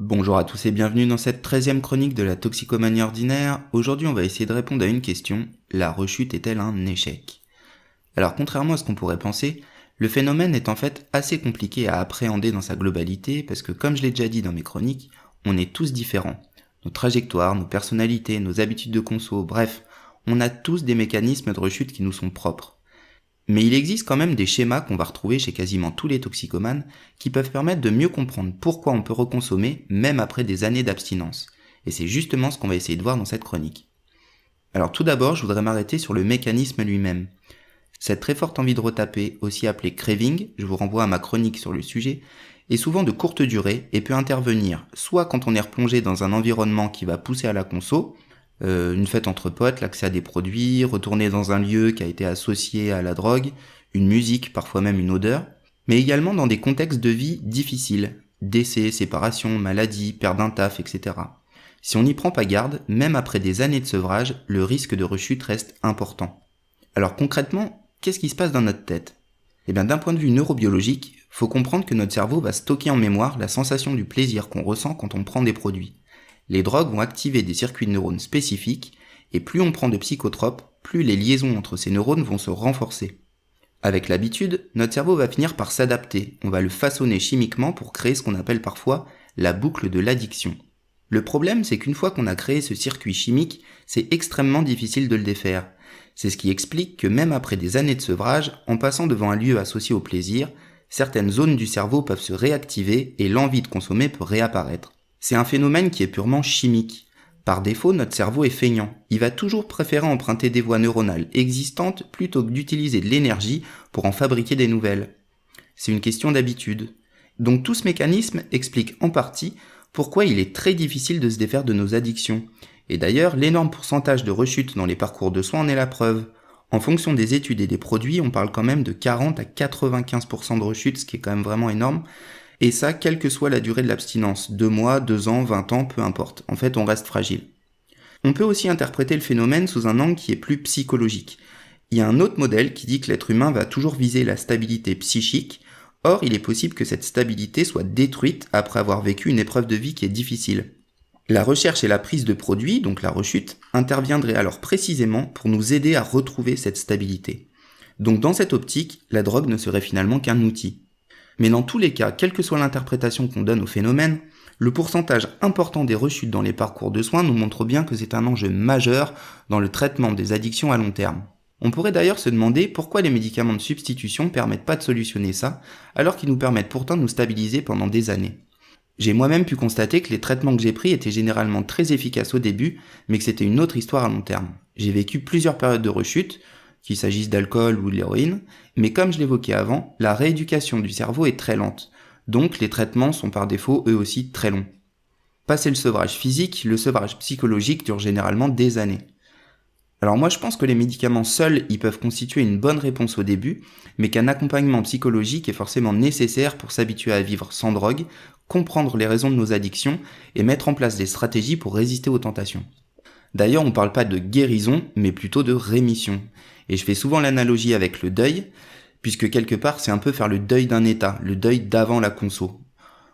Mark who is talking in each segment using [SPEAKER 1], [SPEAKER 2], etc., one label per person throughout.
[SPEAKER 1] Bonjour à tous et bienvenue dans cette 13e chronique de la toxicomanie ordinaire. Aujourd'hui, on va essayer de répondre à une question. La rechute est-elle un échec? Alors, contrairement à ce qu'on pourrait penser, le phénomène est en fait assez compliqué à appréhender dans sa globalité parce que, comme je l'ai déjà dit dans mes chroniques, on est tous différents. Nos trajectoires, nos personnalités, nos habitudes de conso, bref, on a tous des mécanismes de rechute qui nous sont propres. Mais il existe quand même des schémas qu'on va retrouver chez quasiment tous les toxicomanes qui peuvent permettre de mieux comprendre pourquoi on peut reconsommer même après des années d'abstinence. Et c'est justement ce qu'on va essayer de voir dans cette chronique. Alors tout d'abord, je voudrais m'arrêter sur le mécanisme lui-même. Cette très forte envie de retaper, aussi appelée craving, je vous renvoie à ma chronique sur le sujet, est souvent de courte durée et peut intervenir soit quand on est replongé dans un environnement qui va pousser à la conso, une fête entre potes, l'accès à des produits, retourner dans un lieu qui a été associé à la drogue, une musique, parfois même une odeur, mais également dans des contextes de vie difficiles, décès, séparation, maladie, perte d'un taf, etc. Si on n'y prend pas garde, même après des années de sevrage, le risque de rechute reste important. Alors concrètement, qu'est-ce qui se passe dans notre tête ? Eh bien d'un point de vue neurobiologique, faut comprendre que notre cerveau va stocker en mémoire la sensation du plaisir qu'on ressent quand on prend des produits. Les drogues vont activer des circuits de neurones spécifiques, et plus on prend de psychotropes, plus les liaisons entre ces neurones vont se renforcer. Avec l'habitude, notre cerveau va finir par s'adapter, on va le façonner chimiquement pour créer ce qu'on appelle parfois la boucle de l'addiction. Le problème, c'est qu'une fois qu'on a créé ce circuit chimique, c'est extrêmement difficile de le défaire. C'est ce qui explique que même après des années de sevrage, en passant devant un lieu associé au plaisir, certaines zones du cerveau peuvent se réactiver et l'envie de consommer peut réapparaître. C'est un phénomène qui est purement chimique. Par défaut, notre cerveau est feignant. Il va toujours préférer emprunter des voies neuronales existantes plutôt que d'utiliser de l'énergie pour en fabriquer des nouvelles. C'est une question d'habitude. Donc tout ce mécanisme explique en partie pourquoi il est très difficile de se défaire de nos addictions. Et d'ailleurs, l'énorme pourcentage de rechute dans les parcours de soins en est la preuve. En fonction des études et des produits, on parle quand même de 40 à 95% de rechute, ce qui est quand même vraiment énorme. Et ça, quelle que soit la durée de l'abstinence, 2 mois, 2 ans, 20 ans, peu importe. En fait, on reste fragile. On peut aussi interpréter le phénomène sous un angle qui est plus psychologique. Il y a un autre modèle qui dit que l'être humain va toujours viser la stabilité psychique. Or, il est possible que cette stabilité soit détruite après avoir vécu une épreuve de vie qui est difficile. La recherche et la prise de produits, donc la rechute, interviendraient alors précisément pour nous aider à retrouver cette stabilité. Donc dans cette optique, la drogue ne serait finalement qu'un outil. Mais dans tous les cas, quelle que soit l'interprétation qu'on donne au phénomène, le pourcentage important des rechutes dans les parcours de soins nous montre bien que c'est un enjeu majeur dans le traitement des addictions à long terme. On pourrait d'ailleurs se demander pourquoi les médicaments de substitution ne permettent pas de solutionner ça, alors qu'ils nous permettent pourtant de nous stabiliser pendant des années. J'ai moi-même pu constater que les traitements que j'ai pris étaient généralement très efficaces au début, mais que c'était une autre histoire à long terme. J'ai vécu plusieurs périodes de rechute, qu'il s'agisse d'alcool ou de l'héroïne, mais comme je l'évoquais avant, la rééducation du cerveau est très lente, donc les traitements sont par défaut eux aussi très longs. Passé le sevrage physique, le sevrage psychologique dure généralement des années. Alors moi je pense que les médicaments seuls, ils peuvent constituer une bonne réponse au début, mais qu'un accompagnement psychologique est forcément nécessaire pour s'habituer à vivre sans drogue, comprendre les raisons de nos addictions et mettre en place des stratégies pour résister aux tentations. D'ailleurs, on ne parle pas de guérison, mais plutôt de rémission. Et je fais souvent l'analogie avec le deuil, puisque quelque part, c'est un peu faire le deuil d'un état, le deuil d'avant la conso.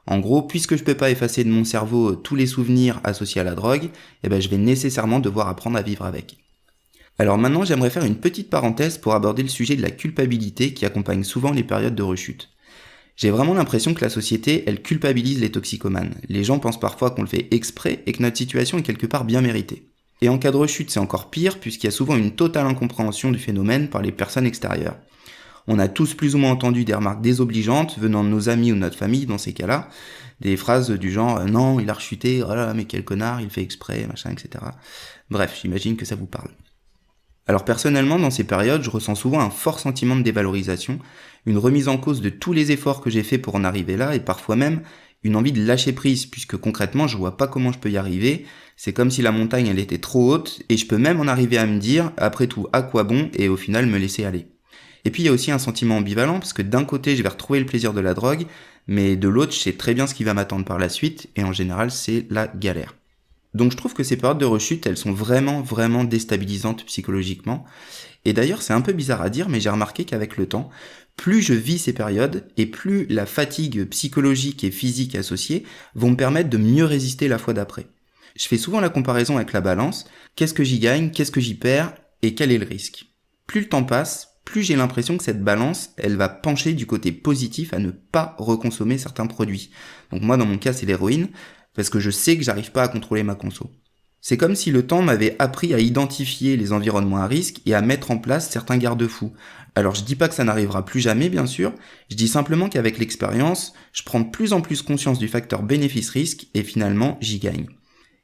[SPEAKER 1] En gros, puisque je peux pas effacer de mon cerveau tous les souvenirs associés à la drogue, je vais nécessairement devoir apprendre à vivre avec. Alors maintenant, j'aimerais faire une petite parenthèse pour aborder le sujet de la culpabilité qui accompagne souvent les périodes de rechute. J'ai vraiment l'impression que la société, elle culpabilise les toxicomanes. Les gens pensent parfois qu'on le fait exprès et que notre situation est quelque part bien méritée. Et en cas de rechute, c'est encore pire puisqu'il y a souvent une totale incompréhension du phénomène par les personnes extérieures. On a tous plus ou moins entendu des remarques désobligeantes venant de nos amis ou de notre famille dans ces cas-là, des phrases du genre « non, il a rechuté, oh là, mais quel connard, il fait exprès, machin, etc. » Bref, j'imagine que ça vous parle. Alors personnellement, dans ces périodes, je ressens souvent un fort sentiment de dévalorisation, une remise en cause de tous les efforts que j'ai faits pour en arriver là, et parfois même une envie de lâcher prise, puisque concrètement, je vois pas comment je peux y arriver. C'est comme si la montagne, elle était trop haute, et je peux même en arriver à me dire, après tout, à quoi bon, et au final me laisser aller. Et puis il y a aussi un sentiment ambivalent, parce que d'un côté, je vais retrouver le plaisir de la drogue, mais de l'autre, je sais très bien ce qui va m'attendre par la suite, et en général, c'est la galère. Donc je trouve que ces périodes de rechute, elles sont vraiment, vraiment déstabilisantes psychologiquement. Et d'ailleurs, c'est un peu bizarre à dire, mais j'ai remarqué qu'avec le temps, plus je vis ces périodes, et plus la fatigue psychologique et physique associée vont me permettre de mieux résister la fois d'après. Je fais souvent la comparaison avec la balance. Qu'est-ce que j'y gagne, qu'est-ce que j'y perds, et quel est le risque? Plus le temps passe, plus j'ai l'impression que cette balance, elle va pencher du côté positif à ne pas reconsommer certains produits. Donc moi, dans mon cas, c'est l'héroïne, parce que je sais que j'arrive pas à contrôler ma conso. C'est comme si le temps m'avait appris à identifier les environnements à risque et à mettre en place certains garde-fous. Alors je dis pas que ça n'arrivera plus jamais, bien sûr, je dis simplement qu'avec l'expérience, je prends de plus en plus conscience du facteur bénéfice-risque et finalement j'y gagne.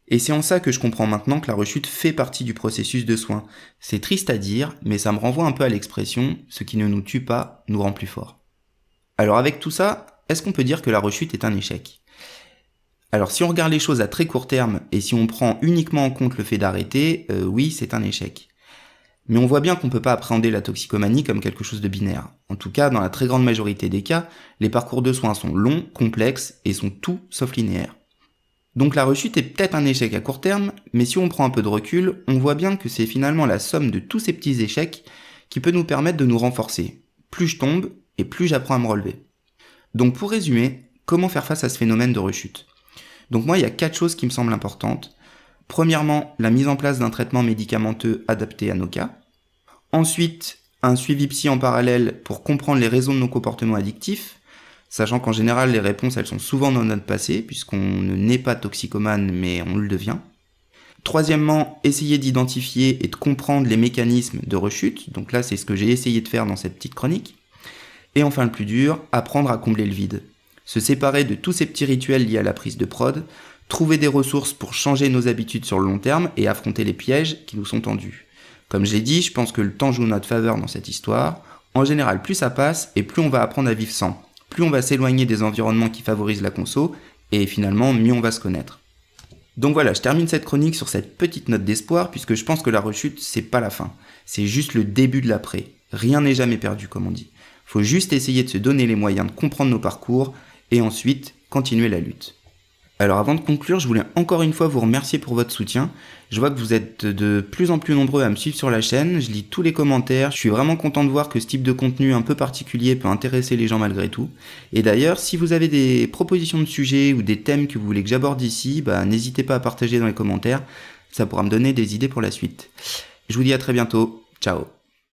[SPEAKER 1] Et c'est en ça que je comprends maintenant que la rechute fait partie du processus de soin. C'est triste à dire, mais ça me renvoie un peu à l'expression « ce qui ne nous tue pas nous rend plus forts ». Alors avec tout ça, est-ce qu'on peut dire que la rechute est un échec ? Alors si on regarde les choses à très court terme et si on prend uniquement en compte le fait d'arrêter, oui, c'est un échec. Mais on voit bien qu'on ne peut pas appréhender la toxicomanie comme quelque chose de binaire. En tout cas, dans la très grande majorité des cas, les parcours de soins sont longs, complexes et sont tout sauf linéaires. Donc la rechute est peut-être un échec à court terme, mais si on prend un peu de recul, on voit bien que c'est finalement la somme de tous ces petits échecs qui peut nous permettre de nous renforcer. Plus je tombe et plus j'apprends à me relever. Donc pour résumer, comment faire face à ce phénomène de rechute ? Donc moi, il y a 4 choses qui me semblent importantes. Premièrement, la mise en place d'un traitement médicamenteux adapté à nos cas. Ensuite, un suivi psy en parallèle pour comprendre les raisons de nos comportements addictifs, sachant qu'en général, les réponses, elles sont souvent dans notre passé, puisqu'on ne naît pas toxicomane, mais on le devient. Troisièmement, essayer d'identifier et de comprendre les mécanismes de rechute. Donc là, c'est ce que j'ai essayé de faire dans cette petite chronique. Et enfin, le plus dur, apprendre à combler le vide. Se séparer de tous ces petits rituels liés à la prise de prod, trouver des ressources pour changer nos habitudes sur le long terme et affronter les pièges qui nous sont tendus. Comme je l'ai dit, je pense que le temps joue notre faveur dans cette histoire. En général, plus ça passe et plus on va apprendre à vivre sans. Plus on va s'éloigner des environnements qui favorisent la conso et finalement, mieux on va se connaître. Donc voilà, je termine cette chronique sur cette petite note d'espoir puisque je pense que la rechute, c'est pas la fin. C'est juste le début de l'après. Rien n'est jamais perdu, comme on dit. Faut juste essayer de se donner les moyens de comprendre nos parcours et ensuite continuer la lutte. Alors avant de conclure, je voulais encore une fois vous remercier pour votre soutien. Je vois que vous êtes de plus en plus nombreux à me suivre sur la chaîne, je lis tous les commentaires, je suis vraiment content de voir que ce type de contenu un peu particulier peut intéresser les gens malgré tout. Et d'ailleurs, si vous avez des propositions de sujets ou des thèmes que vous voulez que j'aborde ici, n'hésitez pas à partager dans les commentaires, ça pourra me donner des idées pour la suite. Je vous dis à très bientôt, ciao.